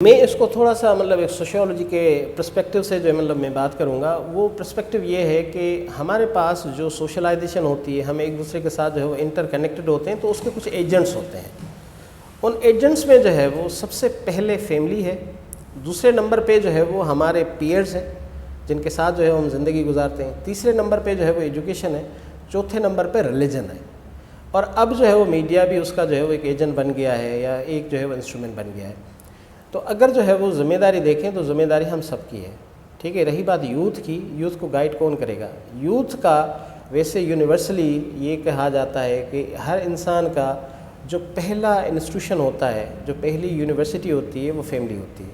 میں اس کو تھوڑا سا ایک سوشیولوجی کے پرسپیکٹیو سے جو میں بات کروں گا. وہ پرسپیکٹیو یہ ہے کہ ہمارے پاس جو سوشلائزیشن ہوتی ہے، ہم ایک دوسرے کے ساتھ جو ہے وہ انٹر کنیکٹڈ ہوتے ہیں، تو اس کے کچھ ایجنٹس ہوتے ہیں. ان ایجنٹس میں جو ہے وہ سب سے پہلے فیملی ہے، دوسرے نمبر پہ جو ہے وہ ہمارے پیئرز ہیں جن کے ساتھ جو ہے ہم زندگی گزارتے ہیں، تیسرے نمبر پہ جو ہے وہ ایجوکیشن ہے، چوتھے نمبر پہ ریلیجن ہے، اور اب جو ہے وہ میڈیا بھی اس کا جو ہے وہ ایک ایجنٹ بن گیا ہے یا ایک جو ہے وہ انسٹرومنٹ بن گیا ہے. تو اگر جو ہے وہ ذمہ داری دیکھیں تو ذمہ داری ہم سب کی ہے. ٹھیک ہے، رہی بات یوتھ کی، یوتھ کو گائیڈ کون کرے گا؟ یوتھ کا ویسے یونیورسلی یہ کہا جاتا ہے کہ ہر انسان کا جو پہلا انسٹیٹیوشن ہوتا ہے، جو پہلی یونیورسٹی ہوتی ہے، وہ فیملی ہوتی ہے.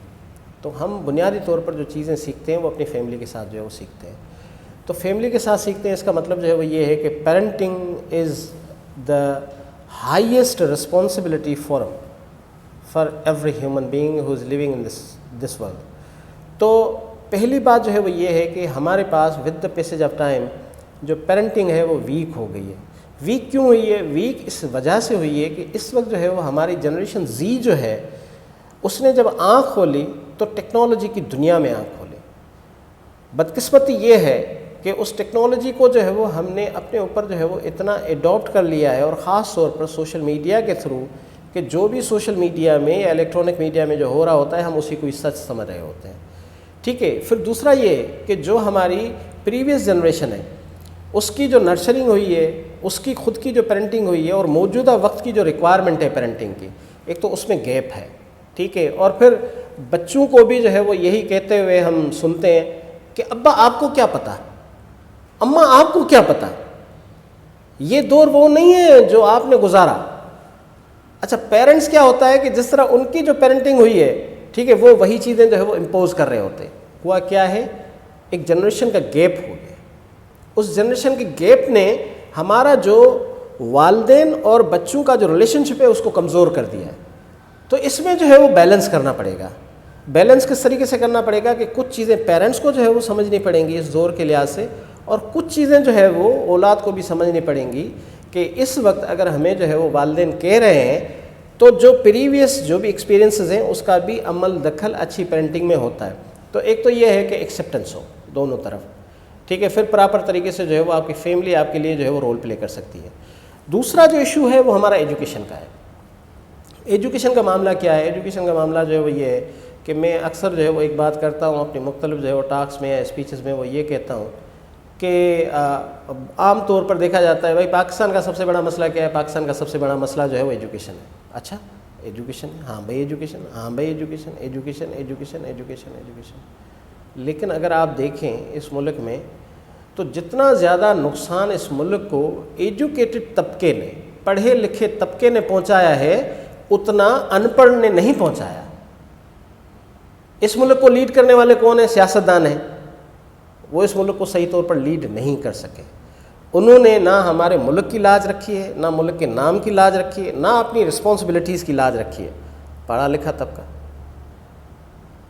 تو ہم بنیادی طور پر جو چیزیں سیکھتے ہیں وہ اپنی فیملی کے ساتھ جو ہے وہ سیکھتے ہیں. تو فیملی کے ساتھ سیکھتے ہیں، اس کا مطلب جو ہے وہ یہ ہے کہ parenting is the highest responsibility for every human being who is living in this world. تو پہلی بات جو ہے وہ یہ ہے کہ ہمارے پاس with the passage of time جو پیرنٹنگ ہے وہ ویک ہو گئی ہے. ویک کیوں ہوئی ہے؟ ویک اس وجہ سے ہوئی ہے کہ اس وقت جو ہے وہ ہماری جنریشن زی جو ہے اس نے جب آنکھ کھولی تو ٹیکنالوجی کی دنیا میں آنکھ کھولی. بدقسمتی یہ ہے کہ اس ٹیکنالوجی کو جو ہے وہ ہم نے اپنے اوپر جو ہے وہ اتنا ایڈاپٹ کر لیا ہے، اور خاص طور پر سوشل میڈیا کے تھرو، کہ جو بھی سوشل میڈیا میں یا الیکٹرانک میڈیا میں جو ہو رہا ہوتا ہے ہم اسی کو سچ سمجھ رہے ہوتے ہیں. ٹھیک ہے، پھر دوسرا یہ کہ جو ہماری پریویس جنریشن ہے اس کی جو نرسرنگ ہوئی ہے، اس کی خود کی جو پیرنٹنگ ہوئی ہے، اور موجودہ وقت کی جو ریکوائرمنٹ ہے پیرنٹنگ کی، ایک تو اس میں گیپ ہے. ٹھیک ہے، اور پھر بچوں کو بھی جو ہے وہ یہی کہتے ہوئے ہم سنتے ہیں کہ ابا آپ کو کیا پتہ، اماں آپ کو کیا پتہ. یہ دور وہ نہیں ہے جو آپ نے گزارا. اچھا، پیرنٹس کیا ہوتا ہے کہ جس طرح ان کی جو پیرنٹنگ ہوئی ہے، ٹھیک ہے، وہ وہی چیزیں جو ہے وہ امپوز کر رہے ہوتے ہیں. ہوا کیا ہے، ایک جنریشن کا گیپ ہو گیا. اس جنریشن کے گیپ نے ہمارا جو والدین اور بچوں کا جو ریلیشن شپ ہے اس کو کمزور کر دیا ہے. تو اس میں جو ہے وہ بیلنس کرنا پڑے گا. بیلنس کس طریقے سے کرنا پڑے گا کہ کچھ چیزیں پیرنٹس کو جو ہے وہ سمجھنی پڑیں گی اس دور کے لحاظ سے، اور کچھ چیزیں جو ہے وہ اولاد کو بھی سمجھنی پڑیں گی کہ اس وقت اگر ہمیں جو ہے وہ والدین کہہ رہے ہیں تو جو پریویس جو بھی ایکسپیرینسز ہیں اس کا بھی عمل دخل اچھی پیرنٹنگ میں ہوتا ہے. تو ایک تو یہ ہے کہ ایکسیپٹنس ہو دونوں طرف. ٹھیک ہے، پھر پراپر طریقے سے جو ہے وہ آپ کی فیملی آپ کے لیے جو ہے وہ رول پلے کر سکتی ہے. دوسرا جو ایشو ہے وہ ہمارا ایجوکیشن کا ہے. ایجوکیشن کا معاملہ کیا ہے؟ ایجوکیشن کا معاملہ جو ہے وہ یہ ہے کہ میں اکثر جو ہے وہ ایک بات کرتا ہوں اپنی مختلف جو ہے وہ ٹاکس میں یا اسپیچز میں، وہ یہ کہتا ہوں کہ عام طور پر دیکھا جاتا ہے بھائی پاکستان کا سب سے بڑا مسئلہ کیا ہے؟ پاکستان کا سب سے بڑا مسئلہ جو ہے وہ ایجوکیشن ہے. اچھا، ایجوکیشن، ہاں بھائی ایجوکیشن، ہاں بھائی education, education education education education. لیکن اگر آپ دیکھیں اس ملک میں تو جتنا زیادہ نقصان اس ملک کو ایجوکیٹڈ طبقے نے، پڑھے لکھے طبقے نے پہنچایا ہے، اتنا ان پڑھ نے نہیں پہنچایا. اس ملک کو لیڈ کرنے والے کون ہیں؟ سیاستدان ہیں. وہ اس ملک کو صحیح طور پر لیڈ نہیں کر سکے. انہوں نے نہ ہمارے ملک کی لاج رکھی ہے، نہ ملک کے نام کی لاج رکھی ہے، نہ اپنی رسپانسبلٹیز کی لاج رکھی ہے. پڑھا لکھا طبقہ.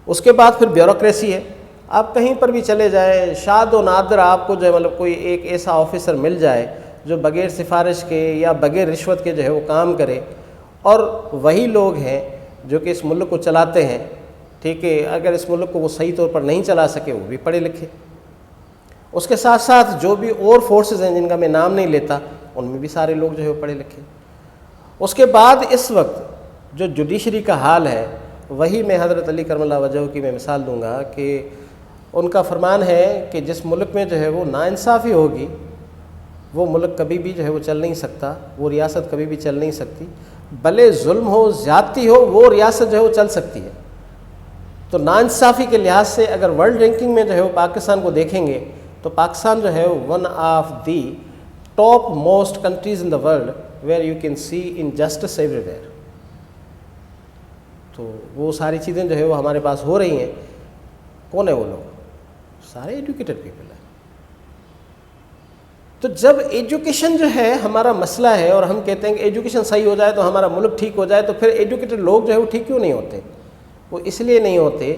اس کے بعد پھر بیوروکریسی ہے. آپ کہیں پر بھی چلے جائیں، شاد و نادر آپ کو جو ہے کوئی ایک ایسا آفیسر مل جائے جو بغیر سفارش کے یا بغیر رشوت کے جو ہے وہ کام کرے، اور وہی لوگ ہیں جو کہ اس ملک کو چلاتے ہیں. ٹھیک ہے، اگر اس ملک کو وہ صحیح طور پر نہیں چلا سکے وہ بھی پڑھے لکھے. اس کے ساتھ ساتھ جو بھی اور فورسز ہیں جن کا میں نام نہیں لیتا ان میں بھی سارے لوگ جو ہے وہ پڑھے لکھے. اس کے بعد اس وقت جو جوڈیشری کا حال ہے، وہی میں حضرت علی کرم اللہ وجہہ کی میں مثال دوں گا کہ ان کا فرمان ہے کہ جس ملک میں جو ہے وہ ناانصافی ہوگی وہ ملک کبھی بھی جو ہے وہ چل نہیں سکتا، وہ ریاست کبھی بھی چل نہیں سکتی. بھلے ظلم ہو، زیادتی ہو، وہ ریاست جو ہے وہ چل سکتی ہے. تو ناانصافی کے لحاظ سے اگر ورلڈ رینکنگ میں جو ہے وہ پاکستان کو دیکھیں گے تو پاکستان جو ہے one of the top most countries in the world where you can see injustice every where. تو وہ ساری چیزیں جو ہے وہ ہمارے پاس ہو رہی ہیں. کون ہے وہ لوگ؟ سارے ایجوکیٹڈ پیپل ہیں. تو جب ایجوکیشن جو ہے ہمارا مسئلہ ہے اور ہم کہتے ہیں کہ ایجوکیشن صحیح ہو جائے تو ہمارا ملک ٹھیک ہو جائے، تو پھر ایجوکیٹڈ لوگ جو ہے وہ ٹھیک کیوں نہیں ہوتے؟ وہ اس لیے نہیں ہوتے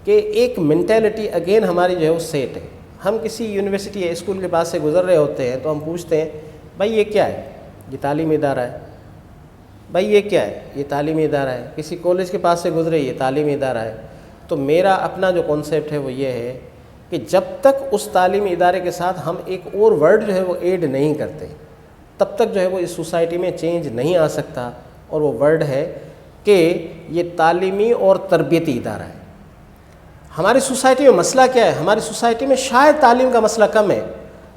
کہ ایک مینٹیلٹی اگین ہماری جو ہے وہ سیٹ ہے. ہم کسی یونیورسٹی یا اسکول کے پاس سے گزر رہے ہوتے ہیں تو ہم پوچھتے ہیں بھائی یہ کیا ہے؟ یہ تعلیمی ادارہ ہے. بھائی یہ کیا ہے؟ یہ تعلیمی ادارہ ہے، کسی کالج کے پاس سے گزرے، یہ تعلیمی ادارہ ہے۔ تو میرا اپنا جو کانسیپٹ ہے وہ یہ ہے کہ جب تک اس تعلیمی ادارے کے ساتھ ہم ایک اور ورڈ جو ہے وہ ایڈ نہیں کرتے، تب تک جو ہے وہ اس سوسائٹی میں چینج نہیں آ سکتا، اور وہ ورڈ ہے کہ یہ تعلیمی اور تربیتی ادارہ ہے۔ ہماری سوسائٹی میں مسئلہ کیا ہے؟ ہماری سوسائٹی میں شاید تعلیم کا مسئلہ کم ہے،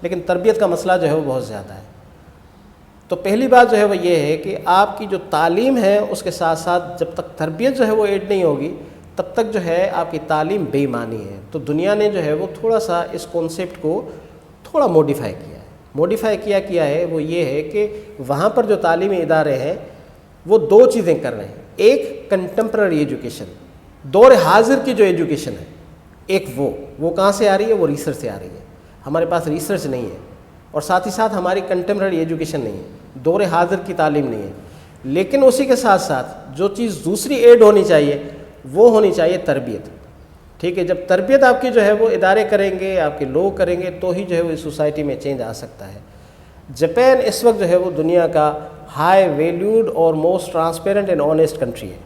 لیکن تربیت کا مسئلہ جو ہے وہ بہت زیادہ ہے۔ تو پہلی بات جو ہے وہ یہ ہے کہ آپ کی جو تعلیم ہے اس کے ساتھ ساتھ جب تک تربیت جو ہے وہ ایڈ نہیں ہوگی، تب تک جو ہے آپ کی تعلیم بے معنی ہے۔ تو دنیا نے جو ہے وہ تھوڑا سا اس کانسیپٹ کو تھوڑا موڈیفائی کیا ہے۔ موڈیفائی کیا ہے وہ یہ ہے کہ وہاں پر جو تعلیمی ادارے ہیں وہ دو چیزیں کر رہے ہیں۔ ایک کنٹمپرری ایجوکیشن، دور حاضر کی جو ایجوکیشن ہے، ایک وہ کہاں سے آ رہی ہے؟ وہ ریسرچ سے آ رہی ہے۔ ہمارے پاس ریسرچ نہیں ہے، اور ساتھ ہی ساتھ ہماری کنٹمپرری ایجوکیشن نہیں ہے، دور حاضر کی تعلیم نہیں ہے۔ لیکن اسی کے ساتھ ساتھ جو چیز دوسری ایڈ ہونی چاہیے وہ ہونی چاہیے تربیت۔ ٹھیک ہے، جب تربیت آپ کی جو ہے وہ ادارے کریں گے، آپ کے لوگ کریں گے، تو ہی جو ہے وہ اس سوسائٹی میں چینج آ سکتا ہے۔ جاپان اس وقت جو ہے وہ دنیا کا ہائی ویلیوڈ اور most transparent and honest country ہے۔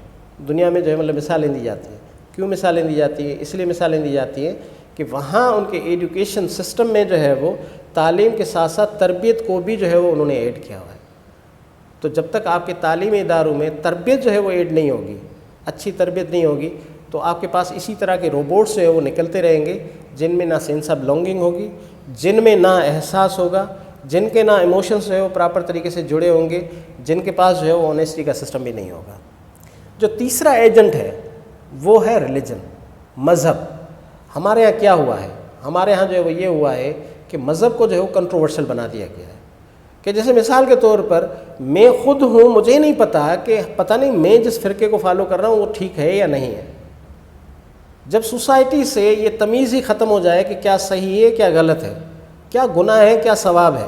دنیا میں جو ہے مثالیں دی جاتی ہیں۔ کیوں مثالیں دی جاتی ہیں؟ اس لیے مثالیں دی جاتی ہیں کہ وہاں ان کے ایجوکیشن سسٹم میں جو ہے وہ تعلیم کے ساتھ ساتھ تربیت کو بھی جو ہے وہ انہوں نے ایڈ کیا ہوا ہے۔ تو جب تک آپ کے تعلیمی اداروں میں تربیت جو ہے وہ ایڈ نہیں ہوگی، اچھی تربیت نہیں ہوگی، تو آپ کے پاس اسی طرح کے روبوٹس جو ہے وہ نکلتے رہیں گے، جن میں نہ سینس آف بلونگنگ ہوگی، جن میں نہ احساس ہوگا، جن کے نہ ایموشنس جو ہے وہ پراپر طریقے سے جڑے ہوں گے، جن کے پاس جو ہے وہ آنیسٹی کا سسٹم بھی نہیں ہوگا۔ جو تیسرا ایجنٹ ہے وہ ہے ریلیجن، مذہب۔ ہمارے یہاں کیا ہوا ہے؟ ہمارے یہاں جو ہے وہ یہ ہوا ہے کہ مذہب کو جو ہے وہ کنٹروورشل بنا دیا گیا ہے، کہ جیسے مثال کے طور پر میں خود ہوں، مجھے نہیں پتہ نہیں میں جس فرقے کو فالو کر رہا ہوں وہ ٹھیک ہے یا نہیں ہے۔ جب سوسائٹی سے یہ تمیز ہی ختم ہو جائے کہ کیا صحیح ہے کیا غلط ہے، کیا گناہ ہے کیا ثواب ہے،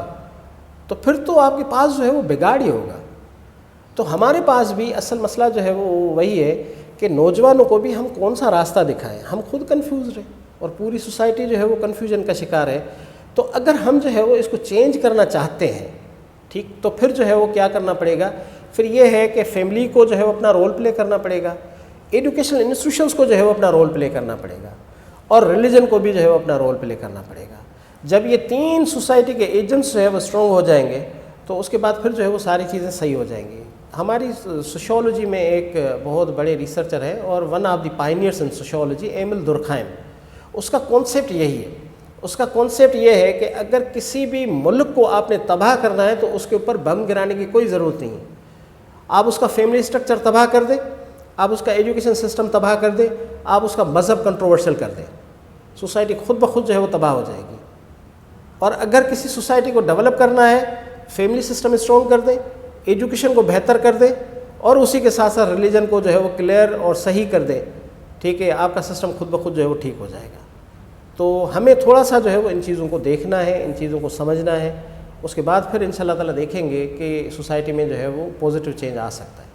تو پھر تو آپ کے پاس جو ہے وہ بگاڑ ہی ہوگا۔ تو ہمارے پاس بھی اصل مسئلہ جو ہے وہ وہی ہے کہ نوجوانوں کو بھی ہم کون سا راستہ دکھائیں، ہم خود کنفیوز رہیں اور پوری سوسائٹی جو ہے وہ کنفیوژن کا شکار ہے۔ تو اگر ہم جو ہے وہ اس کو چینج کرنا چاہتے ہیں، ٹھیک، تو پھر جو ہے وہ کیا کرنا پڑے گا؟ پھر یہ ہے کہ فیملی کو جو ہے وہ اپنا رول پلے کرنا پڑے گا، ایجوکیشنل انسٹیٹیوشنس کو جو ہے وہ اپنا رول پلے کرنا پڑے گا، اور ریلیجن کو بھی جو ہے وہ اپنا رول پلے کرنا پڑے گا۔ جب یہ تین سوسائٹی کے ایجنٹس جو ہے وہ اسٹرانگ ہو جائیں گے تو اس کے بعد پھر جو ہے وہ ساری چیزیں صحیح ہو جائیں گی۔ ہماری سوشیولوجی میں ایک بہت بڑے ریسرچر ہے اور one of the pioneers in sociology, Emile Durkheim, اس کا کانسیپٹ یہی ہے۔ اس کا کانسیپٹ یہ ہے کہ اگر کسی بھی ملک کو آپ نے تباہ کرنا ہے تو اس کے اوپر بم گرانے کی کوئی ضرورت نہیں ہے۔ آپ اس کا فیملی اسٹرکچر تباہ کر دیں، آپ اس کا ایجوکیشن سسٹم تباہ کر دیں، آپ اس کا مذہب کنٹروورشل کر دیں، سوسائٹی خود بخود جو ہے وہ تباہ ہو جائے گی۔ اور اگر کسی سوسائٹی کو ڈیولپ کرنا ہے، فیملی سسٹم اسٹرانگ کر دیں، ایجوکیشن کو بہتر کر دیں، اور اسی کے ساتھ ساتھ ریلیجن کو جو ہے وہ کلیئر اور صحیح کر دیں، ٹھیک ہے، آپ کا سسٹم خود بخود جو ہے وہ ٹھیک ہو جائے گا۔ تو ہمیں تھوڑا سا جو ہے وہ ان چیزوں کو دیکھنا ہے، ان چیزوں کو سمجھنا ہے، اس کے بعد پھر انشاءاللہ تعالیٰ دیکھیں گے کہ سوسائٹی میں جو ہے وہ پازیٹیو چینج آ سکتا ہے۔